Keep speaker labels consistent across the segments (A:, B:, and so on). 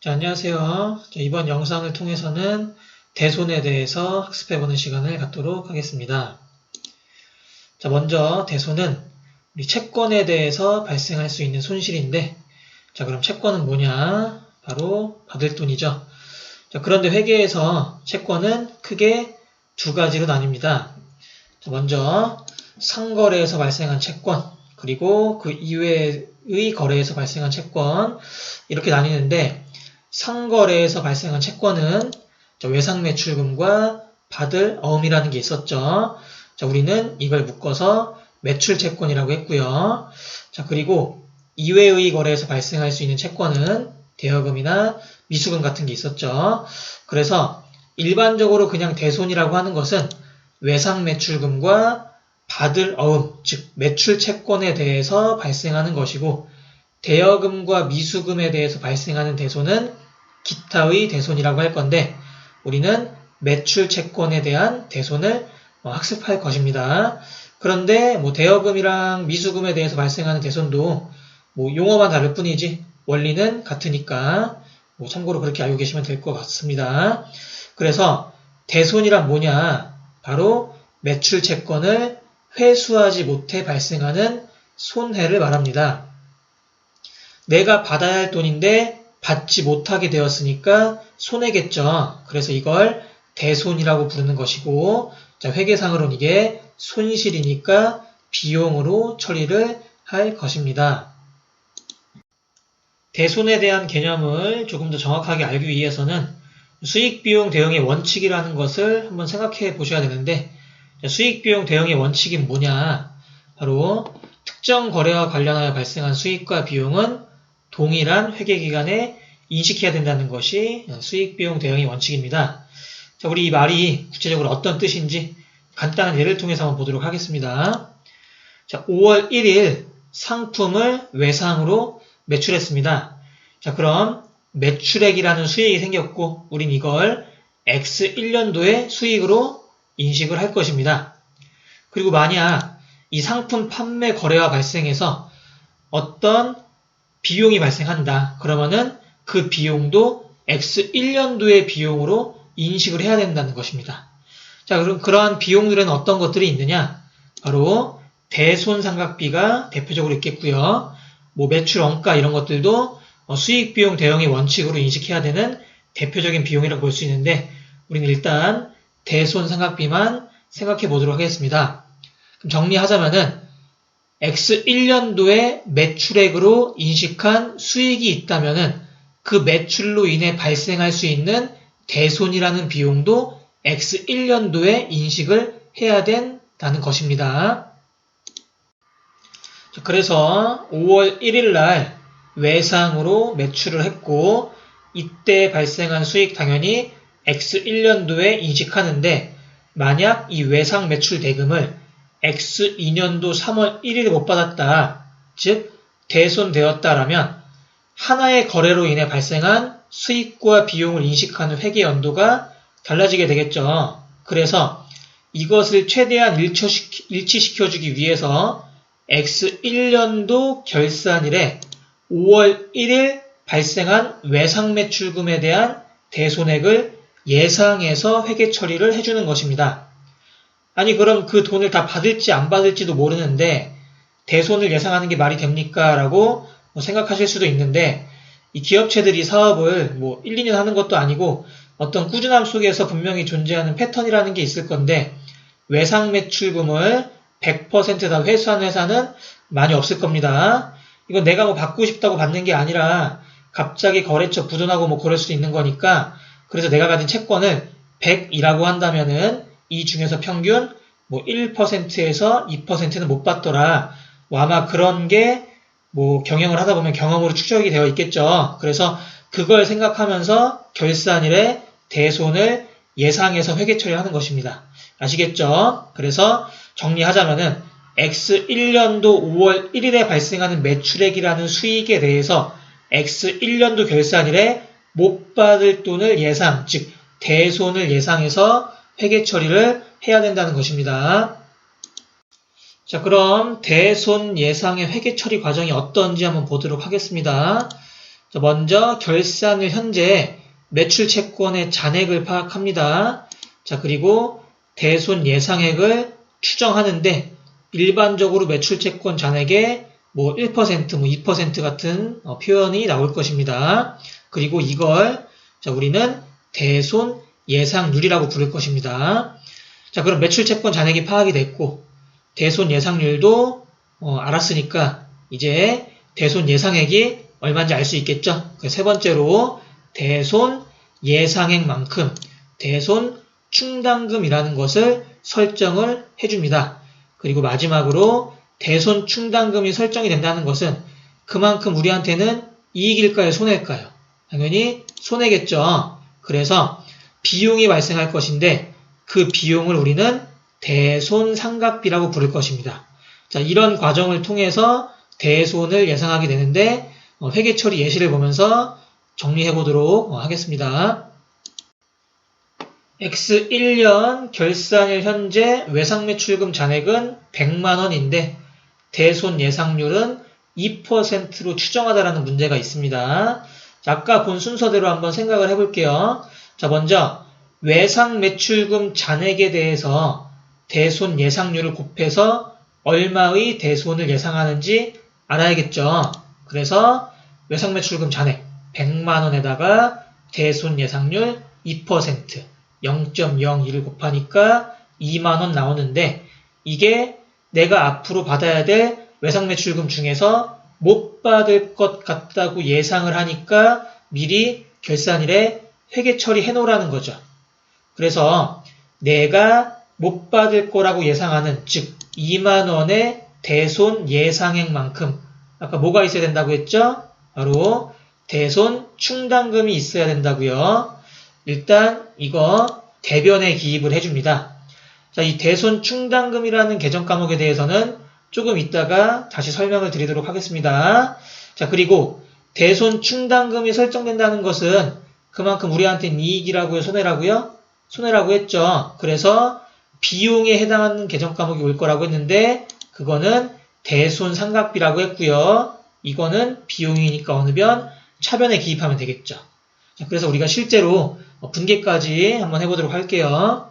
A: 자, 안녕하세요. 자, 이번 영상을 통해서는 대손에 대해서 학습해보는 시간을 갖도록 하겠습니다. 자, 먼저 대손은 우리 채권에 대해서 발생할 수 있는 손실인데, 자, 그럼 채권은 뭐냐? 바로 받을 돈이죠. 자, 그런데 회계에서 채권은 크게 두 가지로 나뉩니다. 자, 먼저 상거래에서 발생한 채권, 그리고 그 이외의 거래에서 발생한 채권, 이렇게 나뉘는데, 상거래에서 발생한 채권은 외상매출금과 받을 어음이라는 게 있었죠. 자, 우리는 이걸 묶어서 매출채권이라고 했고요. 자, 그리고 이외의 거래에서 발생할 수 있는 채권은 대여금이나 미수금 같은 게 있었죠. 그래서 일반적으로 그냥 대손이라고 하는 것은 외상매출금과 받을 어음, 즉 매출채권에 대해서 발생하는 것이고, 대여금과 미수금에 대해서 발생하는 대손은 기타의 대손이라고 할 건데, 우리는 매출채권에 대한 대손을 학습할 것입니다. 그런데 대여금이랑 미수금에 대해서 발생하는 대손도 용어만 다를 뿐이지 원리는 같으니까 참고로 그렇게 알고 계시면 될 것 같습니다. 그래서 대손이란 뭐냐? 바로 매출채권을 회수하지 못해 발생하는 손해를 말합니다. 내가 받아야 할 돈인데 받지 못하게 되었으니까 손해겠죠. 그래서 이걸 대손이라고 부르는 것이고, 자, 회계상으로는 이게 손실이니까 비용으로 처리를 할 것입니다. 대손에 대한 개념을 조금 더 정확하게 알기 위해서는 수익비용 대응의 원칙이라는 것을 한번 생각해 보셔야 되는데, 수익비용 대응의 원칙이 뭐냐? 바로 특정 거래와 관련하여 발생한 수익과 비용은 동일한 회계기간에 인식해야 된다는 것이 수익비용 대응의 원칙입니다. 자, 우리 이 말이 구체적으로 어떤 뜻인지 간단한 예를 통해서 한번 보도록 하겠습니다. 자, 5월 1일 상품을 외상으로 매출했습니다. 자, 그럼 매출액이라는 수익이 생겼고, 우린 이걸 X1년도의 수익으로 인식을 할 것입니다. 그리고 만약 이 상품 판매 거래와 발생해서 어떤 비용이 발생한다. 그러면은 그 비용도 X1년도의 비용으로 인식을 해야 된다는 것입니다. 자, 그럼 그러한 비용들은 어떤 것들이 있느냐? 바로 대손상각비가 대표적으로 있겠고요. 매출 원가 이런 것들도 수익비용 대응의 원칙으로 인식해야 되는 대표적인 비용이라고 볼 수 있는데, 우리는 일단 대손상각비만 생각해 보도록 하겠습니다. 그럼 정리하자면은 X1년도에 매출액으로 인식한 수익이 있다면은 그 매출로 인해 발생할 수 있는 대손이라는 비용도 X1년도에 인식을 해야 된다는 것입니다. 그래서 5월 1일 날 외상으로 매출을 했고, 이때 발생한 수익 당연히 X1년도에 인식하는데, 만약 이 외상 매출 대금을 X2년도 3월 1일에 못 받았다, 즉 대손되었다라면 하나의 거래로 인해 발생한 수익과 비용을 인식하는 회계 연도가 달라지게 되겠죠. 그래서 이것을 최대한 일치시켜주기 위해서 X1년도 결산일에 5월 1일 발생한 외상매출금에 대한 대손액을 예상해서 회계 처리를 해주는 것입니다. 아니, 그럼 그 돈을 다 받을지 안 받을지도 모르는데 대손을 예상하는 게 말이 됩니까? 라고 생각하실 수도 있는데, 이 기업체들이 사업을 1, 2년 하는 것도 아니고 어떤 꾸준함 속에서 분명히 존재하는 패턴이라는 게 있을 건데, 외상 매출금을 100% 다 회수한 회사는 많이 없을 겁니다. 이건 내가 받고 싶다고 받는 게 아니라 갑자기 거래처 부도나고 그럴 수도 있는 거니까, 그래서 내가 가진 채권을 100이라고 한다면은 이 중에서 평균 1%에서 2%는 못 받더라. 아마 그런 게 경영을 하다 보면 경험으로 축적이 되어 있겠죠. 그래서 그걸 생각하면서 결산일에 대손을 예상해서 회계 처리하는 것입니다. 아시겠죠? 그래서 정리하자면은 X1년도 5월 1일에 발생하는 매출액이라는 수익에 대해서 X1년도 결산일에 못 받을 돈을 예상, 즉 대손을 예상해서 회계 처리를 해야 된다는 것입니다. 자, 그럼 대손 예상의 회계 처리 과정이 어떤지 한번 보도록 하겠습니다. 자, 먼저 결산일 현재 매출 채권의 잔액을 파악합니다. 자, 그리고 대손 예상액을 추정하는데 일반적으로 매출 채권 잔액의 1%, 2% 같은 표현이 나올 것입니다. 그리고 이걸 자, 우리는 대손 예상률이라고 부를 것입니다. 자, 그럼 매출 채권 잔액이 파악이 됐고 대손 예상률도 알았으니까 이제 대손 예상액이 얼마인지 알 수 있겠죠? 세 번째로 대손 예상액만큼 대손 충당금이라는 것을 설정을 해줍니다. 그리고 마지막으로 대손 충당금이 설정이 된다는 것은 그만큼 우리한테는 이익일까요? 손해일까요? 당연히 손해겠죠. 그래서 비용이 발생할 것인데 그 비용을 우리는 대손상각비라고 부를 것입니다. 자, 이런 과정을 통해서 대손을 예상하게 되는데 회계처리 예시를 보면서 정리해 보도록 하겠습니다. X1년 결산일 현재 외상매출금 잔액은 100만원인데 대손 예상률은 2%로 추정하다라는 문제가 있습니다. 자, 아까 본 순서대로 한번 생각을 해볼게요. 자, 먼저 외상매출금 잔액에 대해서 대손 예상률을 곱해서 얼마의 대손을 예상하는지 알아야겠죠. 그래서 외상매출금 잔액 100만원에다가 대손 예상률 2%, 0.02를 곱하니까 2만원 나오는데 이게 내가 앞으로 받아야 될 외상매출금 중에서 못 받을 것 같다고 예상을 하니까 미리 결산일에 회계 처리해 놓으라는 거죠. 그래서 내가 못 받을 거라고 예상하는 즉 2만원의 대손 예상액만큼 아까 뭐가 있어야 된다고 했죠? 바로 대손 충당금이 있어야 된다고요. 일단 이거 대변에 기입을 해줍니다. 자, 이 대손 충당금이라는 계정 과목에 대해서는 조금 이따가 다시 설명을 드리도록 하겠습니다. 자, 그리고 대손 충당금이 설정된다는 것은 그만큼 우리한테는 이익이라고요? 손해라고요? 손해라고 했죠. 그래서 비용에 해당하는 계정 과목이 올 거라고 했는데 그거는 대손 상각비라고 했고요. 이거는 비용이니까 어느 변? 차변에 기입하면 되겠죠. 자, 그래서 우리가 실제로 분계까지 한번 해보도록 할게요.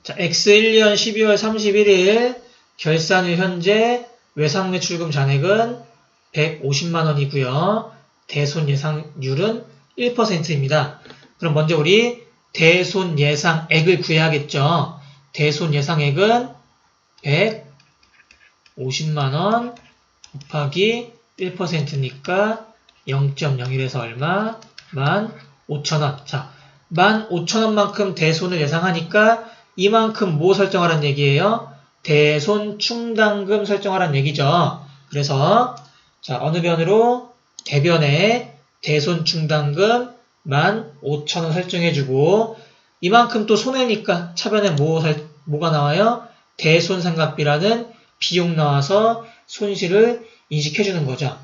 A: 자, X1년 12월 31일 결산일 현재 외상매출금 잔액은 150만원이고요. 대손 예상률은 1%입니다. 그럼 먼저 우리 대손 예상액을 구해야겠죠. 대손 예상액은 150만원 곱하기 1%니까 0.01에서 얼마? 15,000원. 자, 15,000원만큼 대손을 예상하니까 이만큼 뭐 설정하라는 얘기예요? 대손 충당금 설정하라는 얘기죠. 그래서 자, 어느 변으로 대변에 대손 충당금 15,000원 설정해주고 이만큼 또 손해니까 차변에 뭐가 나와요? 대손상각비라는 비용 나와서 손실을 인식해주는 거죠.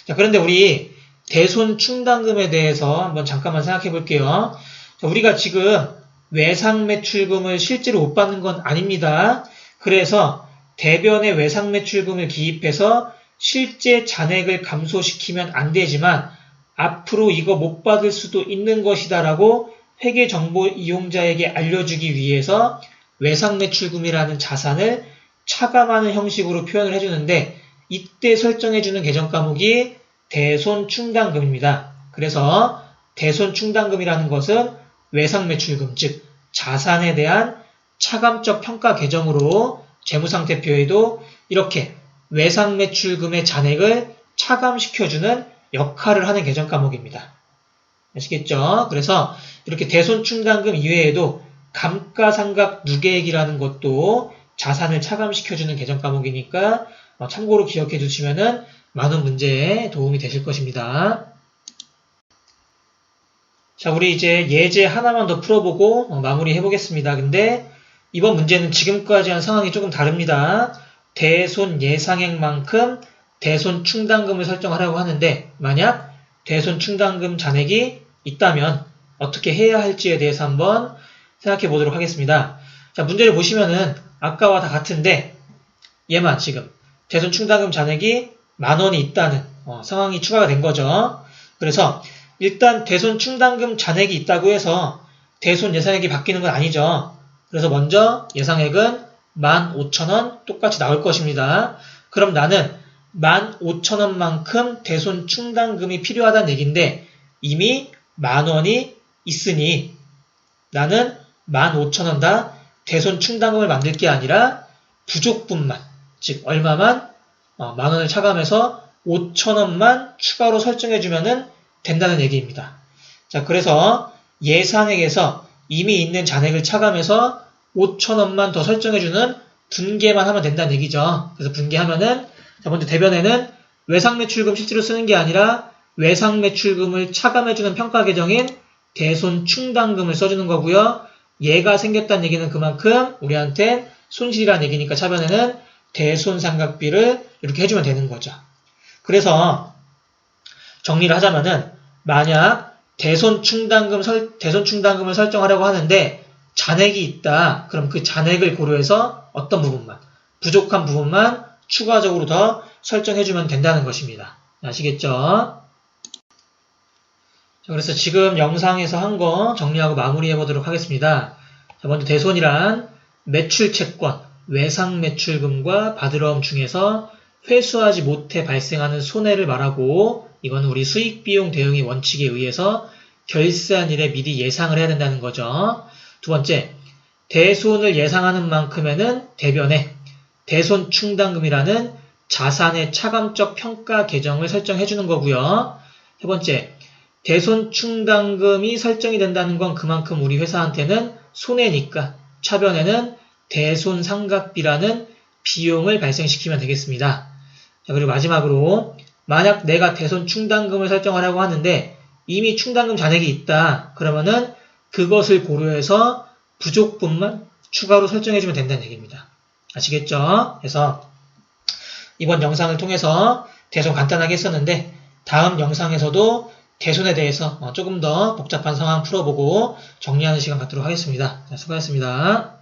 A: 자, 그런데 우리 대손 충당금에 대해서 한번 잠깐만 생각해 볼게요. 자, 우리가 지금 외상매출금을 실제로 못 받는 건 아닙니다. 그래서 대변에 외상매출금을 기입해서 실제 잔액을 감소시키면 안 되지만 앞으로 이거 못 받을 수도 있는 것이다라고 회계정보 이용자에게 알려주기 위해서 외상매출금이라는 자산을 차감하는 형식으로 표현을 해주는데 이때 설정해주는 계정 과목이 대손충당금입니다. 그래서 대손충당금이라는 것은 외상매출금, 즉 자산에 대한 차감적 평가 계정으로 재무상태표에도 이렇게 외상매출금의 잔액을 차감시켜주는 역할을 하는 계정 과목입니다. 아시겠죠? 그래서 이렇게 대손충당금 이외에도 감가상각 누계액이라는 것도 자산을 차감시켜주는 계정 과목이니까 참고로 기억해 주시면은 많은 문제에 도움이 되실 것입니다. 자, 우리 이제 예제 하나만 더 풀어보고 마무리 해보겠습니다. 근데 이번 문제는 지금까지 한 상황이 조금 다릅니다. 대손 예상액만큼 대손 충당금을 설정하라고 하는데 만약 대손 충당금 잔액이 있다면 어떻게 해야 할지에 대해서 한번 생각해 보도록 하겠습니다. 자, 문제를 보시면은 아까와 다 같은데 얘만 지금 대손 충당금 잔액이 10,000원이 있다는 상황이 추가가 된 거죠. 그래서 일단 대손 충당금 잔액이 있다고 해서 대손 예상액이 바뀌는 건 아니죠. 그래서 먼저 예상액은 15,000원 똑같이 나올 것입니다. 그럼 나는 15,000원만큼 대손 충당금이 필요하다는 얘기인데 이미 10,000원이 있으니 나는 15,000원 다 대손 충당금을 만들 게 아니라 부족분만, 즉 얼마만 10,000원을 차감해서 5,000원만 추가로 설정해주면 된다는 얘기입니다. 자, 그래서 예상액에서 이미 있는 잔액을 차감해서 5,000원만 더 설정해주는 분계만 하면 된다는 얘기죠. 그래서 분계하면은 자, 먼저 대변에는 외상매출금 실제로 쓰는 게 아니라 외상매출금을 차감해주는 평가 계정인 대손 충당금을 써주는 거고요. 얘가 생겼다는 얘기는 그만큼 우리한테 손실이라는 얘기니까 차변에는 대손상각비를 이렇게 해주면 되는 거죠. 그래서 정리를 하자면은 만약 대손 충당금을 설정하려고 하는데 잔액이 있다. 그럼 그 잔액을 고려해서 어떤 부분만, 부족한 부분만 추가적으로 더 설정해주면 된다는 것입니다. 아시겠죠? 자, 그래서 지금 영상에서 한 거 정리하고 마무리해 보도록 하겠습니다. 자, 먼저 대손이란 매출채권, 외상매출금과 바드러움 중에서 회수하지 못해 발생하는 손해를 말하고 이거는 우리 수익비용 대응의 원칙에 의해서 결산일에 미리 예상을 해야 된다는 거죠. 두 번째, 대손을 예상하는 만큼에는 대변에 대손 충당금이라는 자산의 차감적 평가 계정을 설정해 주는 거고요. 세 번째, 대손 충당금이 설정이 된다는 건 그만큼 우리 회사한테는 손해니까 차변에는 대손 상각비라는 비용을 발생시키면 되겠습니다. 자, 그리고 마지막으로 만약 내가 대손 충당금을 설정하려고 하는데 이미 충당금 잔액이 있다. 그러면은 그것을 고려해서 부족분만 추가로 설정해주면 된다는 얘기입니다. 아시겠죠? 그래서 이번 영상을 통해서 대손 간단하게 했었는데 다음 영상에서도 대손에 대해서 조금 더 복잡한 상황 풀어보고 정리하는 시간 갖도록 하겠습니다. 자, 수고하셨습니다.